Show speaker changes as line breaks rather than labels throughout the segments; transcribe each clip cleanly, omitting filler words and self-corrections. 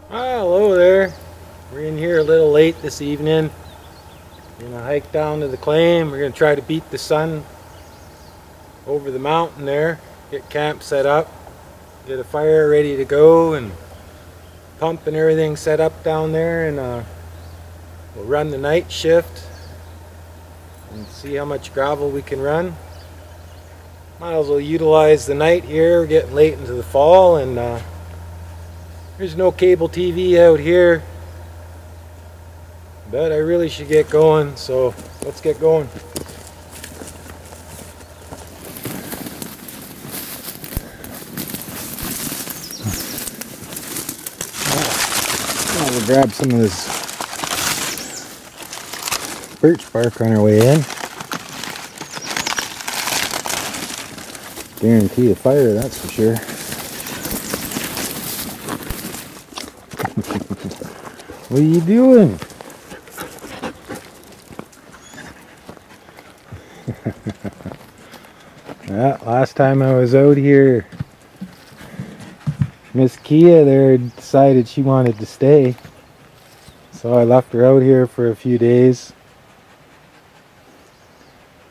Hello there. We're in here a little late this evening. We're gonna hike down to the claim. We're gonna try to beat the sun over the mountain there. Get camp set up. Get a fire ready to go and pump and everything set up down there, and we'll run the night shift and see how much gravel we can run. Might as well utilize the night here. We're getting late into the fall, and there's no cable TV out here, but I really should get going, so let's get going. We'll grab some of this birch bark on our way in. Guarantee a fire, that's for sure. What are you doing? Yeah, last time I was out here, Miss Kia there decided she wanted to stay, so I left her out here for a few days.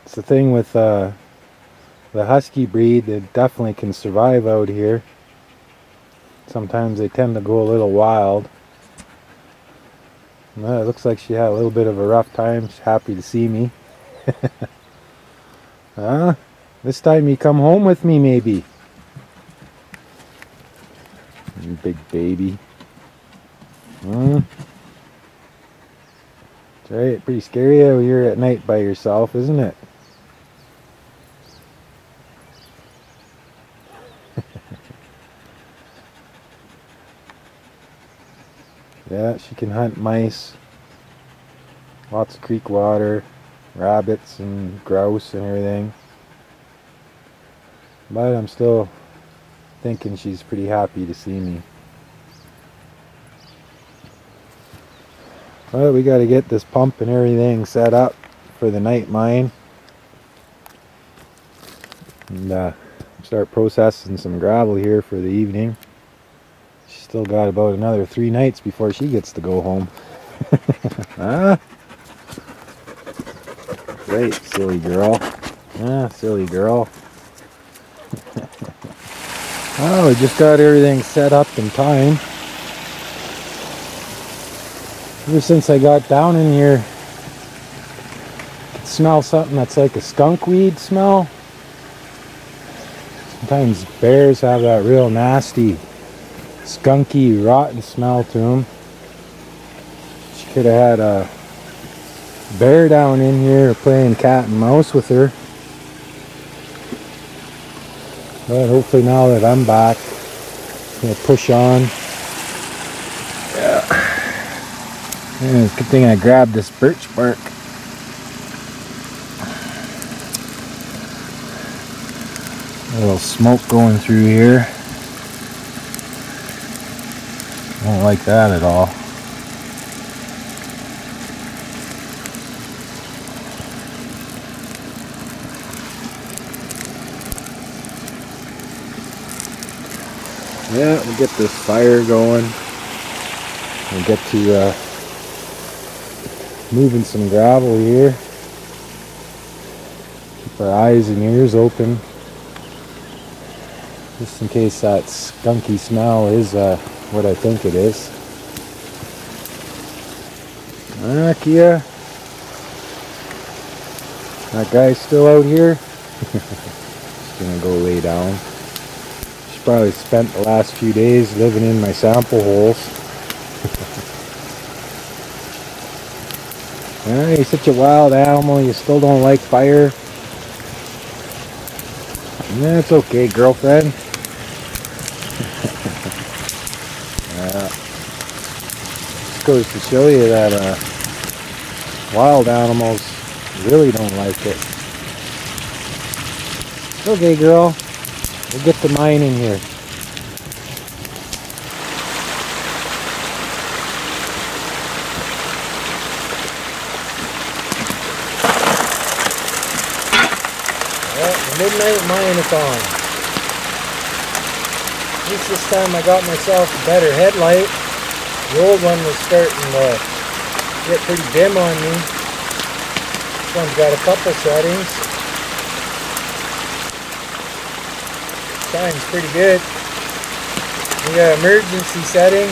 It's the thing with the husky breed, they definitely can survive out here. Sometimes they tend to go a little wild. Well, it looks like she had a little bit of a rough time. She's happy to see me. This time you come home with me, maybe. You big baby. That's right, pretty scary out here at night by yourself, isn't it? Yeah, she can hunt mice, lots of creek water, rabbits and grouse and everything. But I'm still thinking she's pretty happy to see me. Well, we got to get this pump and everything set up for the night mine, and start processing some gravel here for the evening. She's still got about another 3 nights before she gets to go home. Great, silly girl. Silly girl. Oh, we just got everything set up in time. Ever since I got down in here, I could smell something that's like a skunk weed smell. Sometimes bears have that real nasty, skunky, rotten smell to them. She could have had a bear down in here playing cat and mouse with her. But hopefully now that I'm back, I'm going to push on. Yeah. And it's a good thing I grabbed this birch bark. A little smoke going through here. I don't like that at all. Yeah, we'll get this fire going. We'll get to moving some gravel here. Keep our eyes and ears open, just in case that skunky smell is what I think it is. Kia, that guy's still out here. Just gonna go lay down. Probably spent the last few days living in my sample holes. You're such a wild animal, you still don't like fire. That's okay, girlfriend. Just goes to show you that wild animals really don't like it. Okay, girl. We'll get the mine in here. Well, midnight mine-a-thon. At least this time I got myself a better headlight. The old one was starting to get pretty dim on me. This one's got a couple settings. Shine's pretty good. We got emergency setting.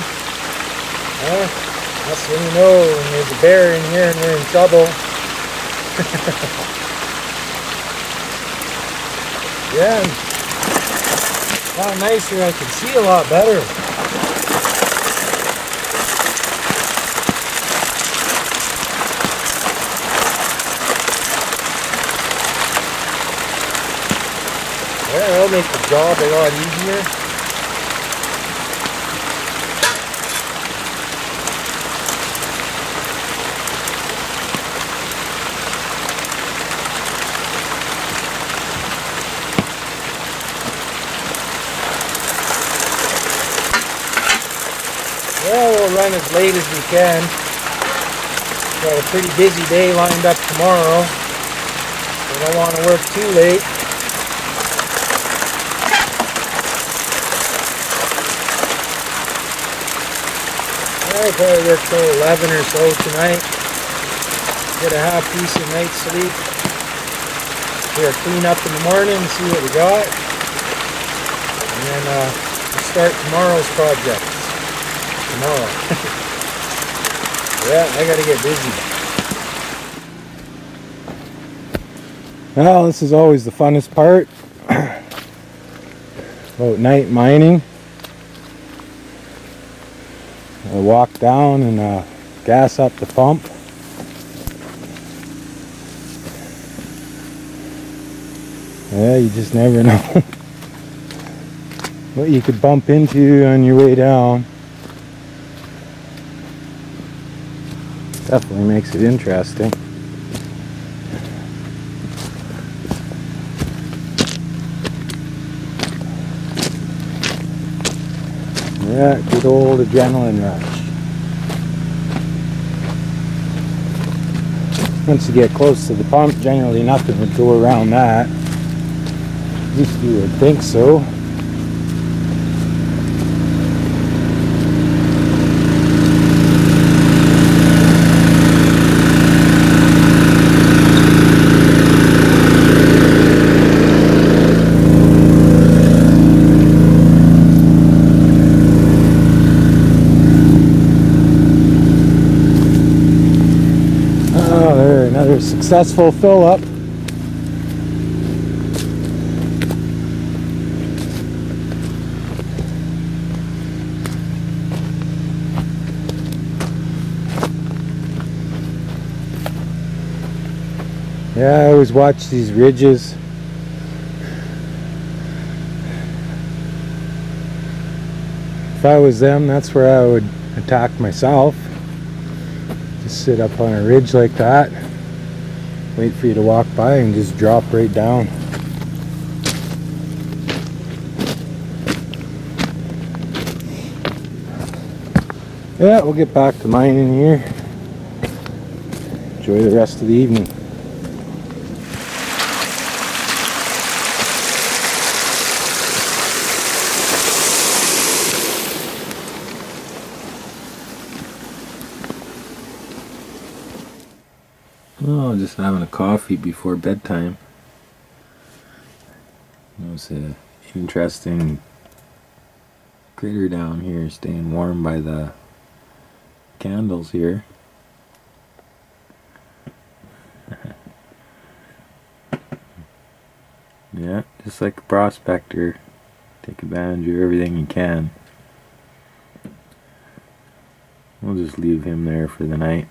That's when you know when there's a bear in here and we're in trouble. Yeah, a lot nicer. I can see a lot better. Yeah, that'll make the job a lot easier. Well, we'll run as late as we can. Got a pretty busy day lined up tomorrow. We don't want to work too late. I'll probably work till 11 or so tonight. Get a half decent night's sleep. We'll clean up in the morning and see what we got. And then we'll start tomorrow's project. Tomorrow. Yeah, I gotta get busy. Well, this is always the funnest part about night mining. I walk down and gas up the pump. Yeah, you just never know what you could bump into on your way down. Definitely makes it interesting. Yeah, good old adrenaline rush. Once you get close to the pump, generally nothing would go around that. At least you would think so. Successful fill up. Yeah, I always watch these ridges. If I was them, that's where I would attack myself. Just sit up on a ridge like that. Wait for you to walk by and just drop right down. Yeah, we'll get back to mining here. Enjoy the rest of the evening. Oh, just having a coffee before bedtime. There's an interesting critter down here staying warm by the candles here. Yeah, just like a prospector. Take advantage of everything you can. We'll just leave him there for the night.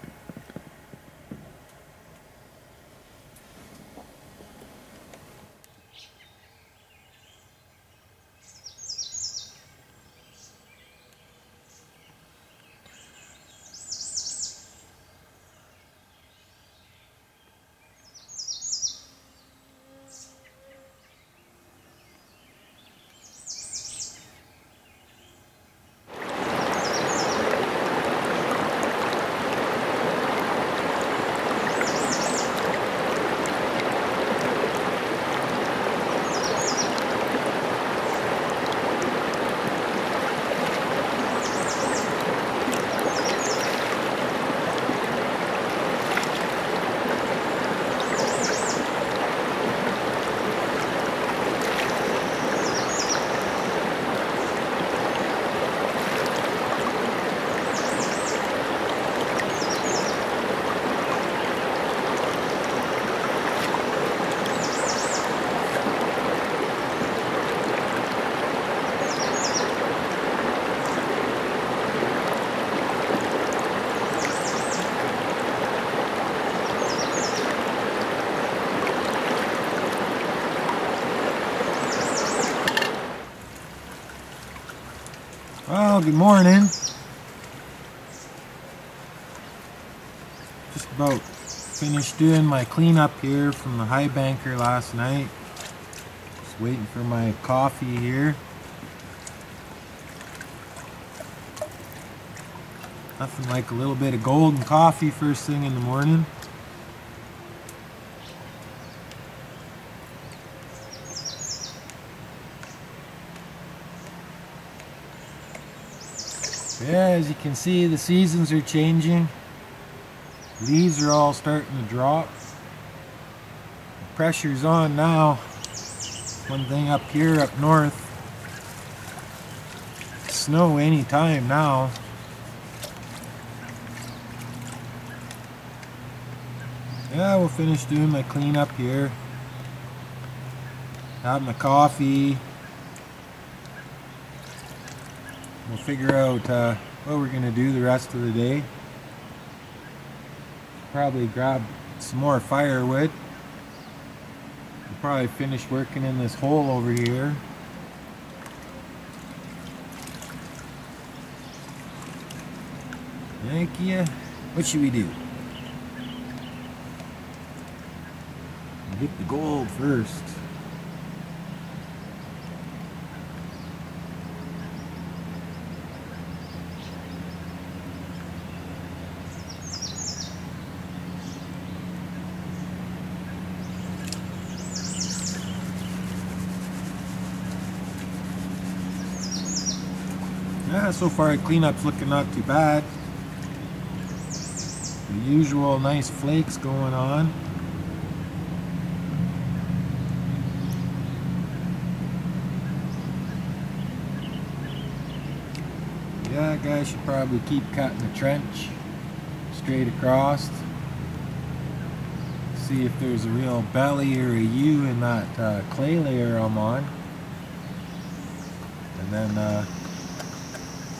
Well, good morning. Just about finished doing my cleanup here from the high banker last night. Just waiting for my coffee here. Nothing like a little bit of golden coffee first thing in the morning. Yeah, as you can see, the seasons are changing. Leaves are all starting to drop. The pressure's on now. One thing up here, up north, snow anytime now. Yeah, we'll finish doing my cleanup here. Have my coffee. We'll figure out what we're going to do the rest of the day. Probably grab some more firewood. We'll probably finish working in this hole over here. Thank you. What should we do? We'll get the gold first. Yeah, so far the cleanup's looking not too bad. The usual nice flakes going on. Yeah, guys should probably keep cutting the trench straight across. See if there's a real belly or a U in that clay layer I'm on. And then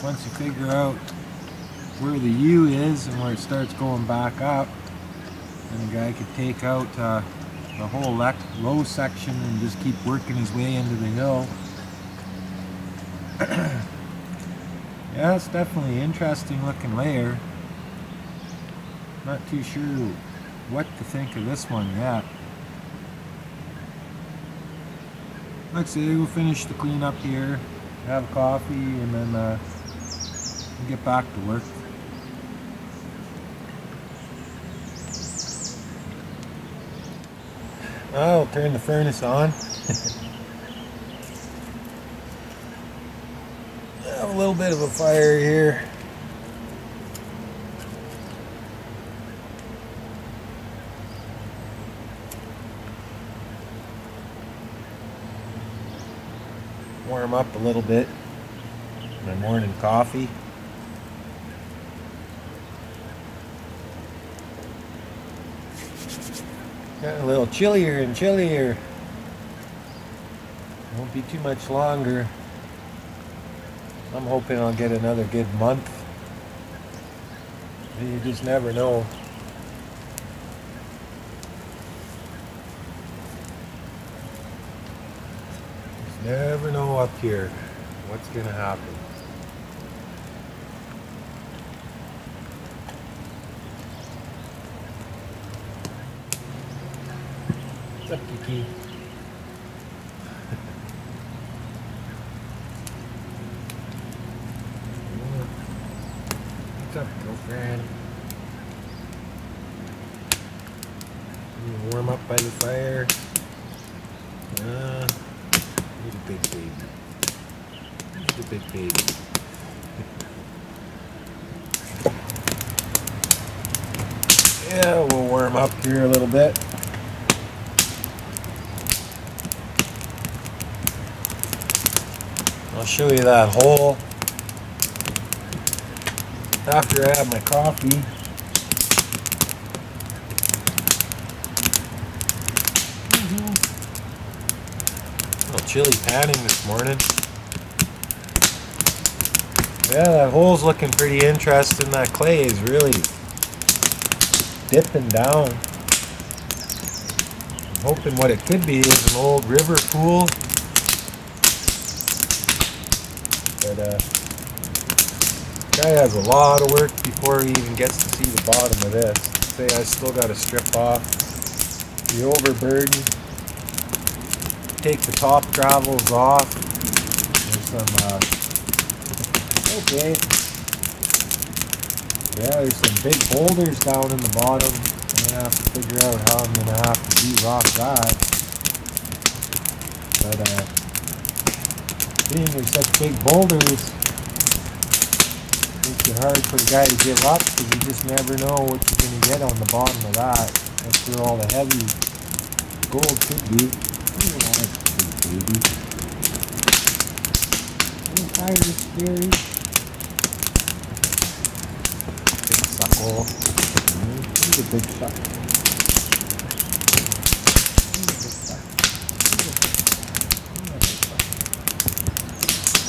once you figure out where the U is and where it starts going back up, then the guy could take out the whole low section and just keep working his way into the hill. Yeah, it's definitely an interesting looking layer. Not too sure what to think of this one yet. Like I say, we'll finish the cleanup here, have coffee, and then get back to work. I'll turn the furnace on. Have a little bit of a fire here. Warm up a little bit. My morning coffee. Got a little chillier and chillier. Won't be too much longer. I'm hoping I'll get another good month. You just never know. Just never know up here what's gonna happen. What's up, Kiki? What's up, girlfriend? You warm up by the fire. You're a big baby. You're a big baby. Yeah, we'll warm up here a little bit. I'll show you that hole after I have my coffee. A little chilly panning this morning. Yeah, that hole's looking pretty interesting. That clay is really dipping down. I'm hoping what it could be is an old river pool. But Guy has a lot of work before he even gets to see the bottom of this. Say I still got to strip off the overburden, take the top gravels off. There's some, okay. Yeah, there's some big boulders down in the bottom. I'm gonna have to figure out how I'm gonna have to de-rock that. But being there's such big boulders, makes it hard for the guy to give up because you just never know what you're gonna get on the bottom of that. That's where all the heavy gold could be. Baby. I'm tired of scary. Big suckle. He's a big sucker.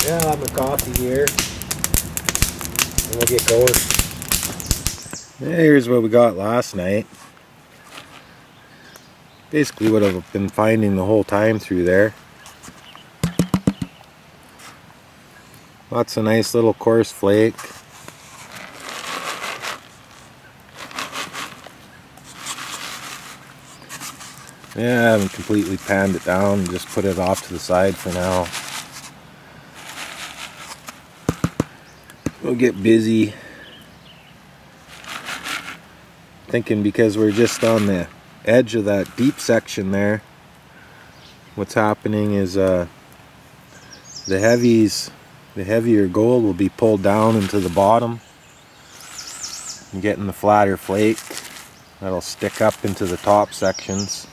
Yeah, I'll have my coffee here. And we'll get going. Here's what we got last night. Basically what I've been finding the whole time through there. Lots of nice little coarse flake. Yeah, I haven't completely panned it down, just put it off to the side for now. We'll get busy. Thinking because we're just on the edge of that deep section there, what's happening is the heavier gold will be pulled down into the bottom and getting the flatter flake that'll stick up into the top sections.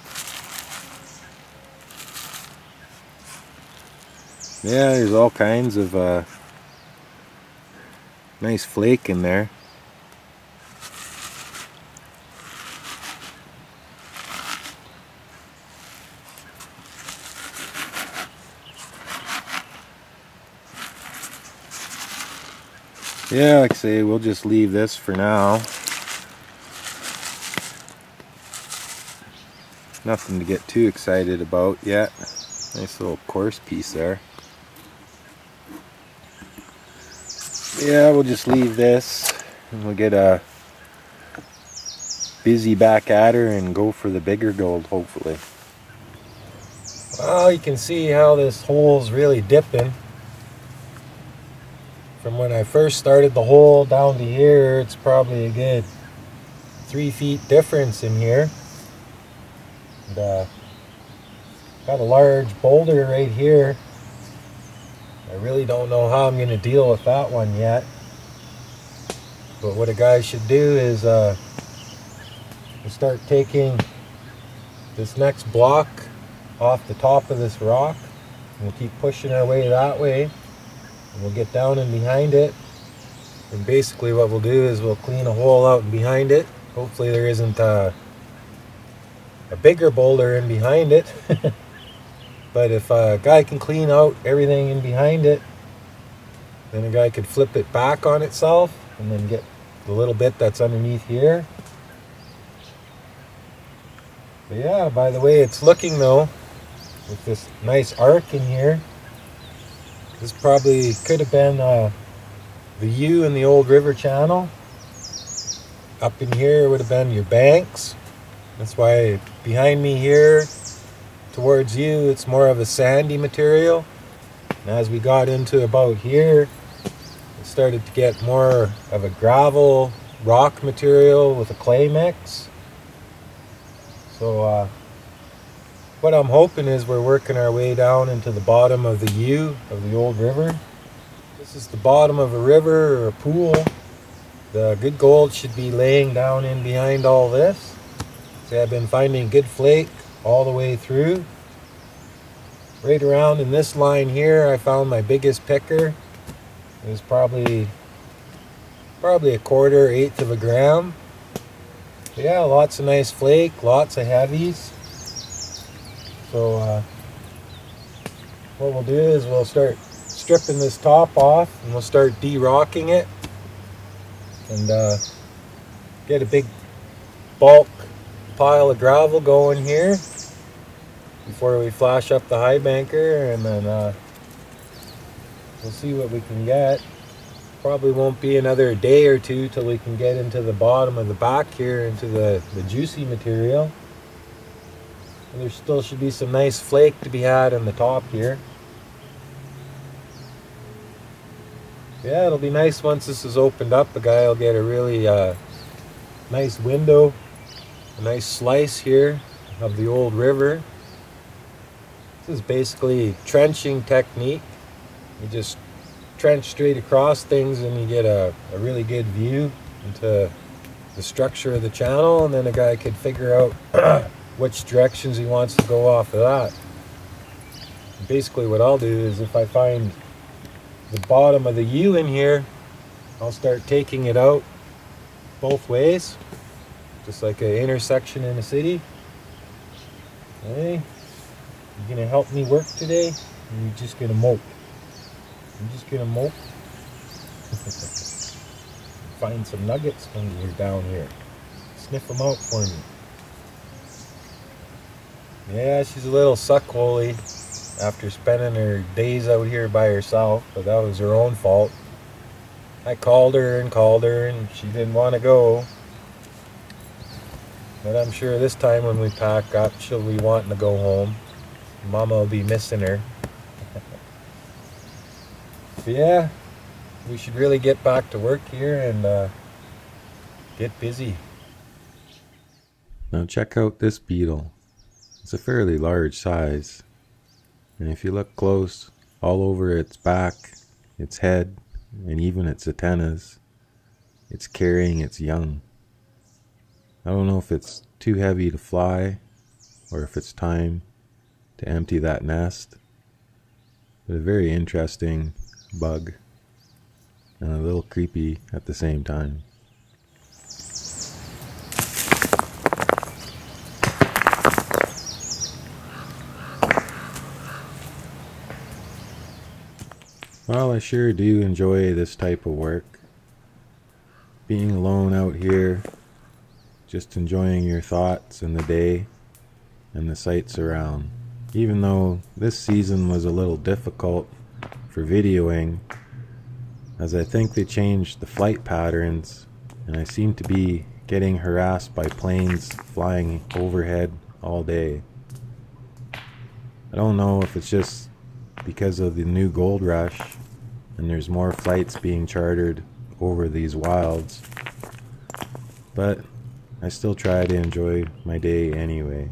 Yeah, there's all kinds of nice flake in there. Yeah, like I say, we'll just leave this for now. Nothing to get too excited about yet. Nice little coarse piece there. Yeah, we'll just leave this and we'll get a busy back at her and go for the bigger gold, hopefully. Well, you can see how this hole's really dipping. From when I first started the hole down to here, it's probably a good 3 feet difference in here. And, got a large boulder right here. I really don't know how I'm going to deal with that one yet. But what a guy should do is start taking this next block off the top of this rock. And we'll keep pushing our way that way. And we'll get down in behind it. And basically what we'll do is we'll clean a hole out in behind it. Hopefully there isn't a bigger boulder in behind it. But if a guy can clean out everything in behind it, then a guy could flip it back on itself and then get the little bit that's underneath here. But yeah, by the way it's looking though, with this nice arc in here, this probably could have been the U in the old river channel. Up in here would have been your banks. That's why behind me here towards you it's more of a sandy material, and as we got into about here it started to get more of a gravel rock material with a clay mix. So what I'm hoping is we're working our way down into the bottom of the U of the old river. This is the bottom of a river or a pool. The good gold should be laying down in behind all this. See, I've been finding good flake all the way through. Right around in this line here I found my biggest picker. It was probably a quarter, eighth of a gram. But yeah, lots of nice flake, lots of heavies. So what we'll do is we'll start stripping this top off and we'll start de-rocking it and get a big bulk pile of gravel going here before we flash up the high banker, and then we'll see what we can get. Probably won't be another day or two till we can get into the bottom of the back here, into the juicy material. And there still should be some nice flake to be had on the top here. Yeah, it'll be nice once this is opened up. The guy will get a really nice window, a nice slice here of the old river. This is basically trenching technique. You just trench straight across things and you get a really good view into the structure of the channel, and then a guy could figure out which directions he wants to go off of that. Basically what I'll do is, if I find the bottom of the U in here, I'll start taking it out both ways, just like an intersection in a city. Hey, you gonna help me work today? Or you just gonna mope? I'm just gonna mope. Find some nuggets when you're down here. Sniff them out for me. Yeah, she's a little suckholy after spending her days out here by herself, but that was her own fault. I called her and she didn't want to go. But I'm sure this time when we pack up, she'll be wanting to go home. Mama will be missing her. But yeah, we should really get back to work here and get busy.
Now check out this beetle. It's a fairly large size, and if you look close, all over its back, its head, and even its antennas, it's carrying its young. I don't know if it's too heavy to fly or if it's time to empty that nest, but a very interesting bug and a little creepy at the same time. Well, I sure do enjoy this type of work. Being alone out here, just enjoying your thoughts and the day and the sights around. Even though this season was a little difficult for videoing, as I think they changed the flight patterns and I seem to be getting harassed by planes flying overhead all day. I don't know if it's just because of the new gold rush and there's more flights being chartered over these wilds, but I still try to enjoy my day anyway.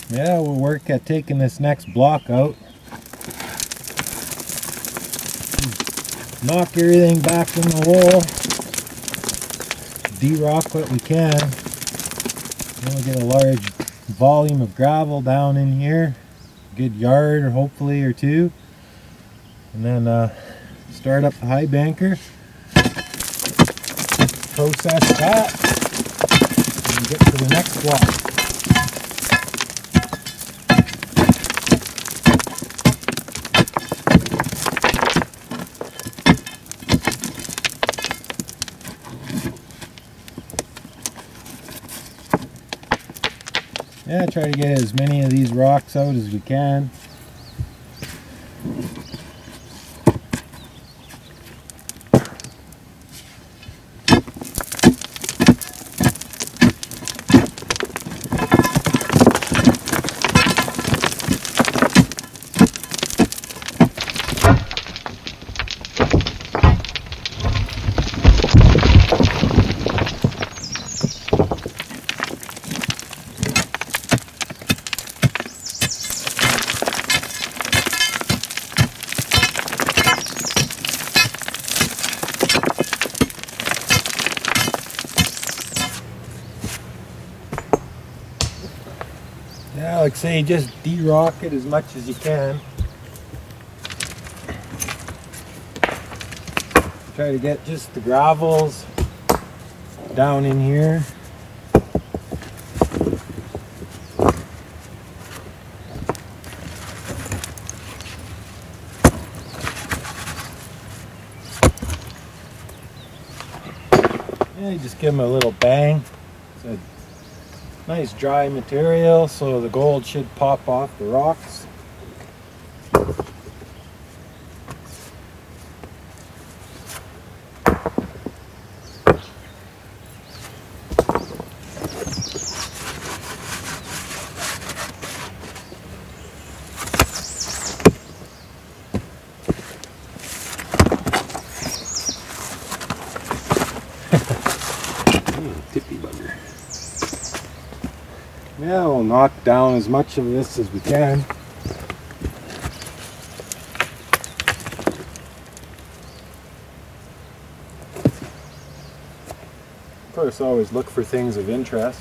Yeah, we'll work at taking this next block out. Knock everything back in the hole. De-rock what we can. Then we'll get a large volume of gravel down in here. A good yard, or hopefully, or two. And then start up the high banker. Process that. And get to the next block. Yeah, try to get as many of these rocks out as we can. Yeah, like say, just de-rock it as much as you can. Try to get just the gravels down in here. Yeah, you just give them a little bang. It's a nice dry material, so the gold should pop off the rocks.
Tippy bugger.
Yeah, we'll knock down as much of this as we can. Of course, always look for things of interest.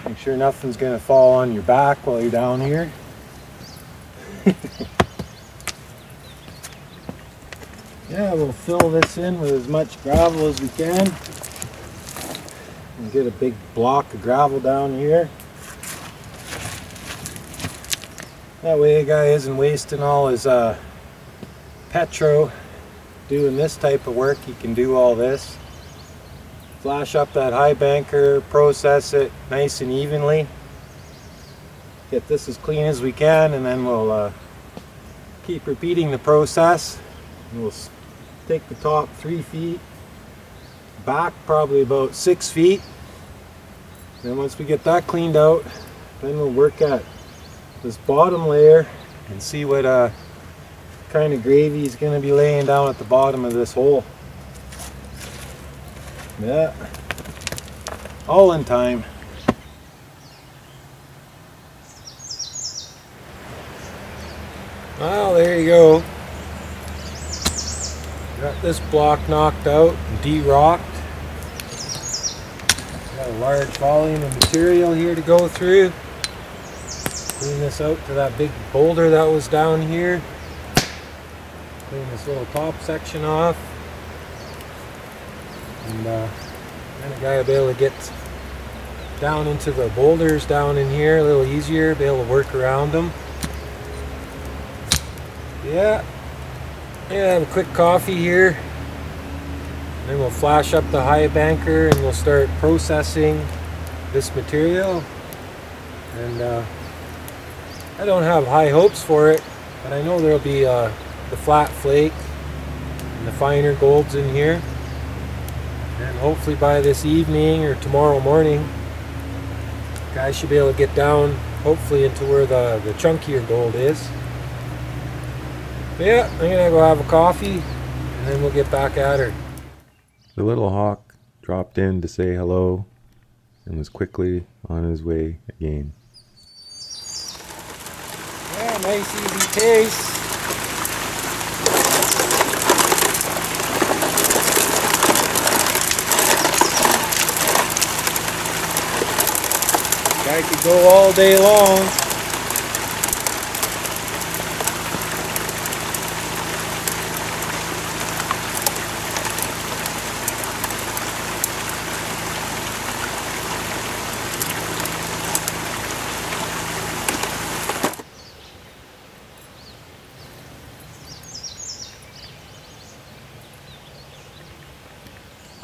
Make sure nothing's going to fall on your back while you're down here. Yeah, we'll fill this in with as much gravel as we can. And get a big block of gravel down here. That way a guy isn't wasting all his petro doing this type of work. He can do all this. Flash up that high banker, process it nice and evenly. Get this as clean as we can, and then we'll keep repeating the process. And we'll take the top 3 feet, back probably about 6 feet. Then once we get that cleaned out, then we'll work at this bottom layer and see what kind of gravy is going to be laying down at the bottom of this hole. Yeah, all in time. Well, there you go. Got this block knocked out and de-rocked. Got a large volume of material here to go through. Clean this out to that big boulder that was down here. Clean this little top section off. And then a guy will be able to get down into the boulders down in here a little easier, be able to work around them. Yeah. Yeah, have a quick coffee here. Then we'll flash up the high banker and we'll start processing this material. And I don't have high hopes for it, but I know there'll be the flat flake and the finer golds in here. And hopefully by this evening or tomorrow morning, guys should be able to get down hopefully into where the chunkier gold is. But yeah, I'm gonna go have a coffee and then we'll get back at her.
The little hawk dropped in to say hello and was quickly on his way again.
Yeah, nice easy pace. Guy could go all day long.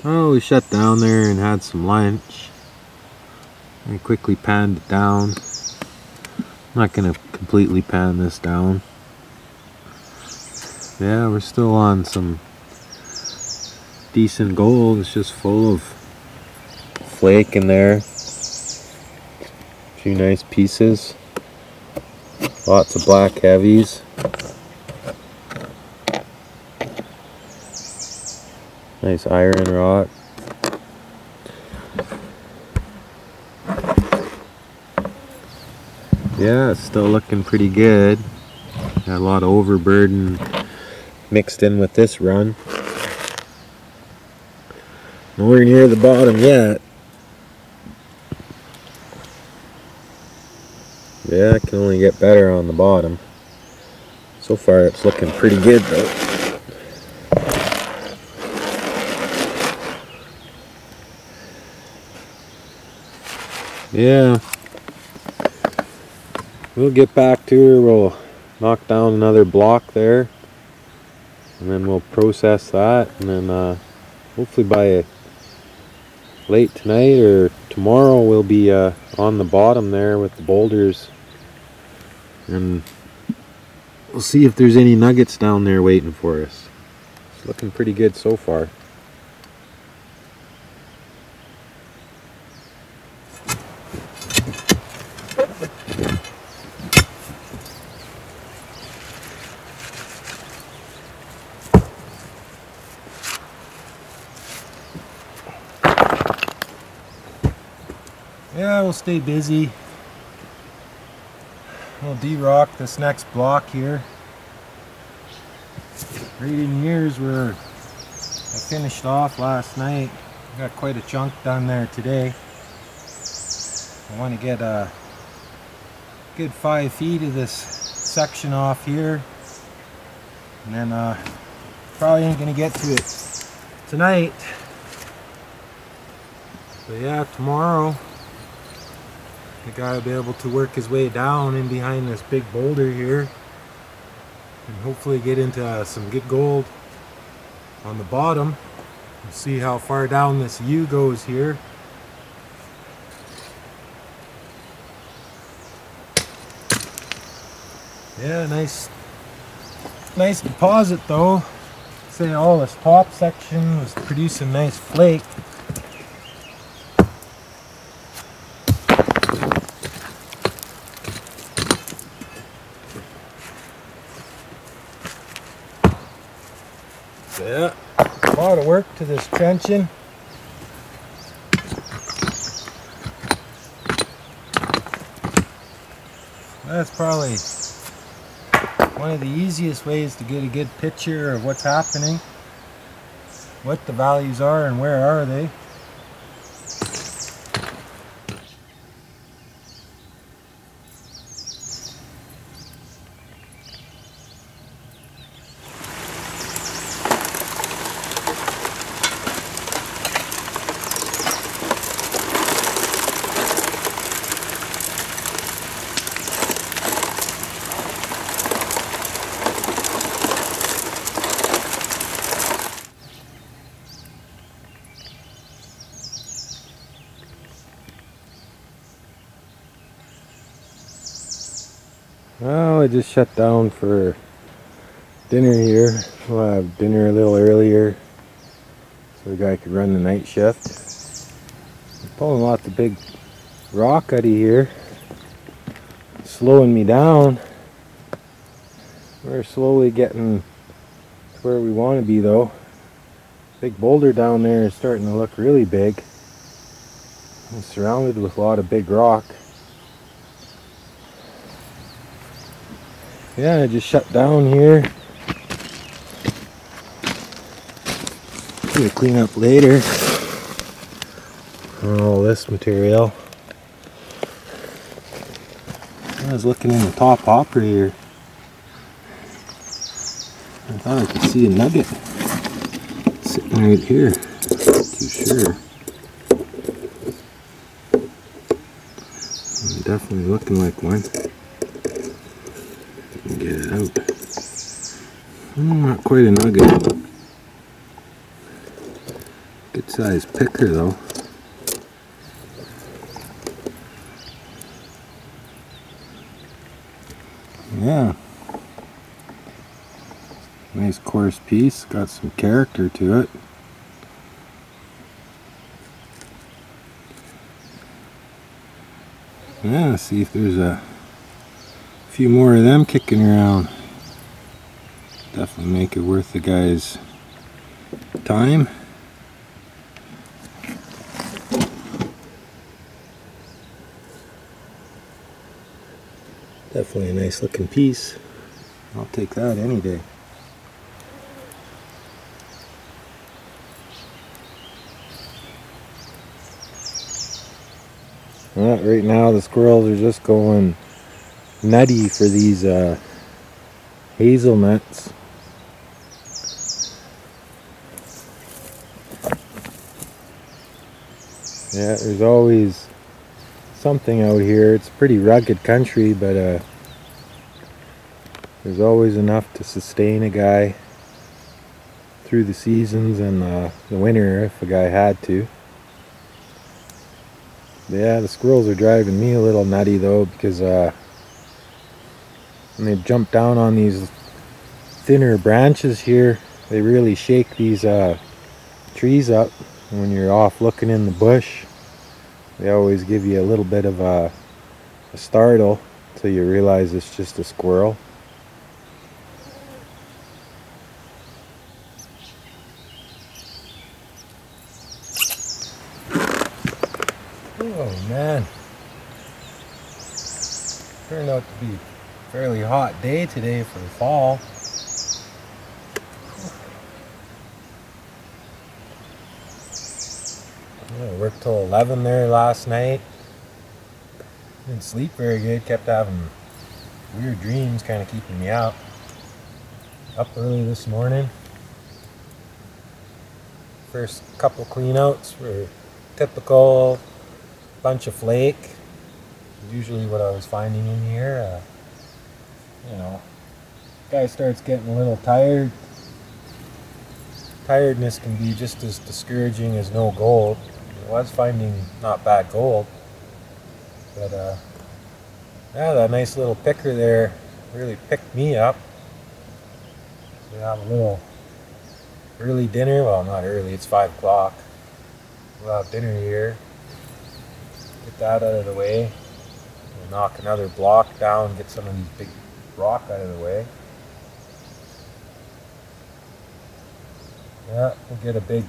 Oh, we shut down there and had some lunch. I quickly panned it down. I'm not going to completely pan this down. Yeah, we're still on some decent gold. It's just full of flake in there. A few nice pieces. Lots of black heavies. Nice iron rock. Yeah, it's still looking pretty good. Got a lot of overburden mixed in with this run. Nowhere near the bottom yet. Yeah, it can only get better on the bottom. So far it's looking pretty good though. Yeah. We'll get back to her. We'll knock down another block there. And then we'll process that. And then hopefully by late tonight or tomorrow we'll be on the bottom there with the boulders. And we'll see if there's any nuggets down there waiting for us. It's looking pretty good so far.
Yeah, we'll stay busy. We'll de-rock this next block here. Right in here's where I finished off last night. Got quite a chunk done there today. I want to get a good 5 feet of this section off here. And then probably ain't gonna get to it tonight. But yeah, tomorrow the guy will be able to work his way down in behind this big boulder here and hopefully get into some good gold on the bottom. We'll see how far down this U goes here. Yeah, nice deposit though. Say all this top section was producing nice flake. Yeah, a lot of work to this trenching. That's probably one of the easiest ways to get a good picture of what's happening, what the values are and where are they.
Well, I just shut down for dinner here. We'll have dinner a little earlier so the guy could run the night shift. I'm pulling lots of big rock out of here. It's slowing me down. We're slowly getting to where we want to be though. Big boulder down there is starting to look really big. It's surrounded with a lot of big rock. Yeah, I just shut down here. Gonna clean up later on all this material. I was looking in the top hopper here. I thought I could see a nugget sitting right here. Not too sure. Definitely looking like one. Get it out. Not quite a nugget. Good size picker though. Yeah. Nice coarse piece. Got some character to it. Yeah, see if there's a few more of them kicking around. Definitely make it worth the guy's time. Definitely a nice looking piece. I'll take that any day.
Right now the squirrels are just going nutty for these hazelnuts. Yeah, there's always something out here. It's a pretty rugged country, but there's always enough to sustain a guy through the seasons and the winter if a guy had to. Yeah, the squirrels are driving me a little nutty though, because when they jump down on these thinner branches here, they really shake these trees up. And when you're off looking in the bush, they always give you a little bit of a startle until you realize it's just a squirrel. Oh man, turned out to be a fairly hot day today for the fall. I worked till 11 there last night. Didn't sleep very good, kept having weird dreams kind of keeping me up. Up early this morning. First couple cleanouts were typical. Bunch of flake, usually what I was finding in here. You know, guy starts getting a little tired. Tiredness can be just as discouraging as no gold. I was finding not bad gold, but yeah, that nice little picker there really picked me up. We have a little early dinner. Well, not early, it's 5 o'clock. We'll have dinner here. Get that out of the way. We'll knock another block down, get some of these big rock out of the way. Yeah, we'll get a big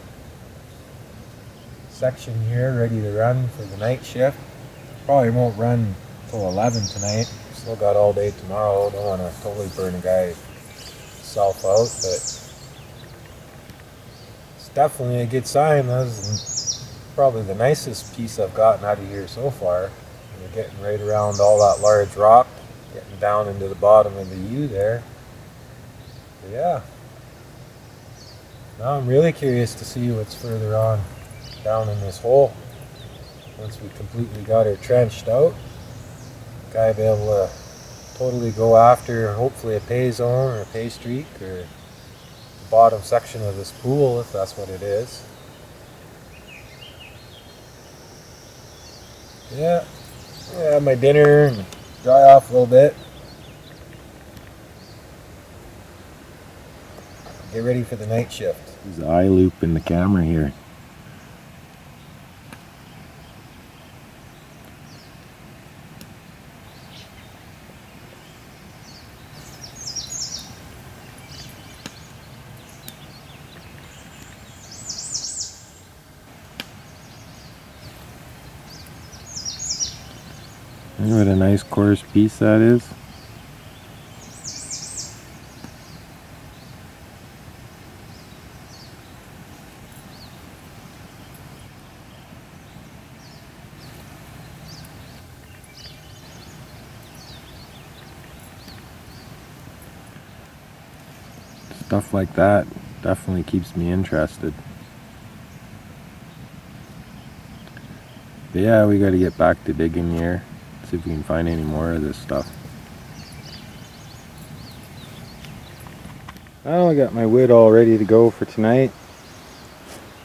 section here ready to run for the night shift. Probably won't run till 11 tonight. Still got all day tomorrow. Don't want to totally burn a guy's self out, but it's definitely a good sign. That was probably the nicest piece I've gotten out of here so far. We're getting right around all that large rock, getting down into the bottom of the U there. But yeah. Now I'm really curious to see what's further on down in this hole. Once we completely got her trenched out, guy be able to totally go after hopefully a pay zone or a pay streak or the bottom section of this pool, if that's what it is. Yeah, have my dinner and dry off a little bit. Get ready for the night shift.
There's the eye loop in the camera here. Look what a nice coarse piece that is. Stuff like that definitely keeps me interested. But yeah, we got to get back to digging here. See if we can find any more of this stuff.
Well, I got my wood all ready to go for tonight.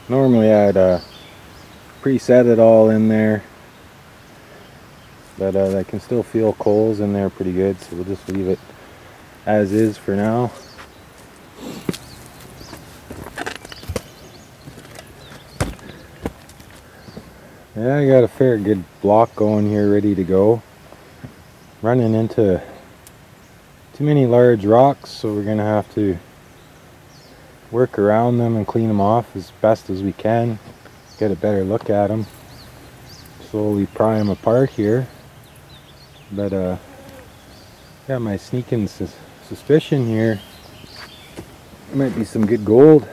Normally I'd preset it all in there, but I can still feel coals in there pretty good, so we'll just leave it as is for now. Yeah, I got a fair good block going here ready to go. Running into too many large rocks, so we're gonna have to work around them and clean them off as best as we can. Get a better look at them. Slowly pry them apart here. But got my sneaking suspicion here. There might be some good gold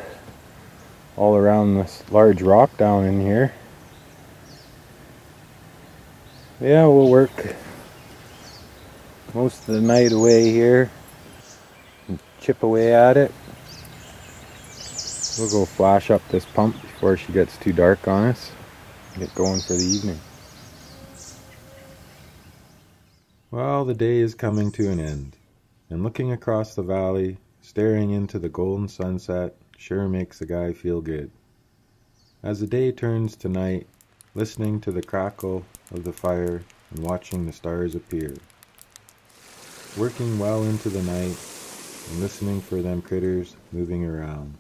all around this large rock down in here. Yeah, we'll work most of the night away here and chip away at it. We'll go flash up this pump before she gets too dark on us and get going for the evening.
Well, the day is coming to an end, and looking across the valley, staring into the golden sunset, sure makes a guy feel good. As the day turns to night, listening to the crackle of the fire and watching the stars appear. Working well into the night and listening for them critters moving around.